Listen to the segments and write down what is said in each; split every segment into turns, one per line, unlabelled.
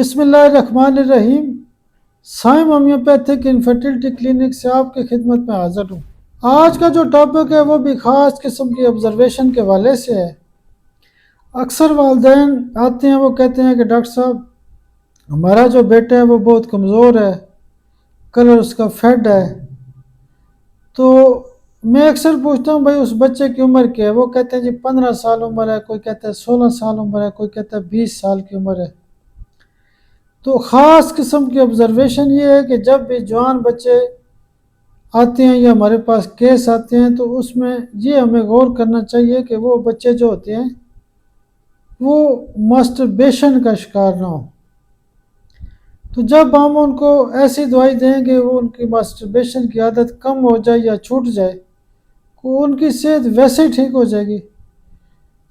بسم اللہ الرحمن الرحیم۔ سائم ہومیوپیتھک انفرٹیلٹی کلینک سے آپ کی خدمت میں حاضر ہوں۔ آج کا جو ٹاپک ہے وہ بھی خاص قسم کی آبزرویشن کے حوالے سے ہے۔ اکثر والدین آتے ہیں، وہ کہتے ہیں کہ ڈاکٹر صاحب ہمارا جو بیٹا ہے وہ بہت کمزور ہے، کلر اس کا فیڈ ہے۔ تو میں اکثر پوچھتا ہوں بھائی اس بچے کی عمر کیا ہے؟ وہ کہتے ہیں جی 15 سال عمر ہے، کوئی کہتا ہے 16 سال عمر ہے، کوئی کہتا ہے 20 سال کی عمر ہے۔ تو خاص قسم کی آبزرویشن یہ ہے کہ جب بھی جوان بچے آتے ہیں یا ہمارے پاس کیس آتے ہیں تو اس میں یہ ہمیں غور کرنا چاہیے کہ وہ بچے جو ہوتے ہیں وہ ماسٹربیشن کا شکار نہ ہو۔ تو جب ہم ان کو ایسی دوائی دیں کہ وہ ان کی ماسٹربیشن کی عادت کم ہو جائے یا چھوٹ جائے، تو ان کی صحت ویسے ہی ٹھیک ہو جائے گی۔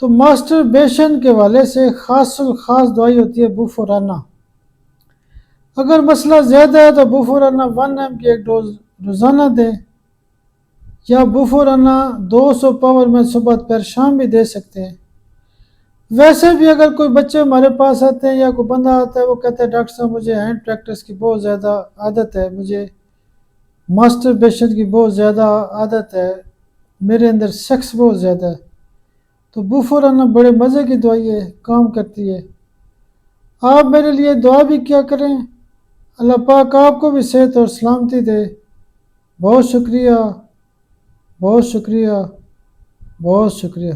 تو ماسٹربیشن کے حوالے سے خاص دوائی ہوتی ہے بوفورانا۔ اگر مسئلہ زیادہ ہے تو بوفورانا 1 ایم کی ایک ڈوز روزانہ دیں، یا بوفورانا 200 پاور میں صبح پیر شام بھی دے سکتے ہیں۔ ویسے بھی اگر کوئی بچے ہمارے پاس آتے ہیں یا کوئی بندہ آتا ہے وہ کہتا ہے ڈاکٹر صاحب مجھے ہینڈ پریکٹس کی بہت زیادہ عادت ہے، مجھے ماسٹربیشن کی بہت زیادہ عادت ہے، میرے اندر سیکس بہت زیادہ ہے، تو بوفورانا بڑے مزے کی دوائی ہے، کام کرتی ہے۔ آپ میرے لیے دعا بھی کیا کریں، اللہ پاک آپ کو بھی صحت اور سلامتی دے۔ بہت شکریہ، بہت شکریہ، بہت شکریہ۔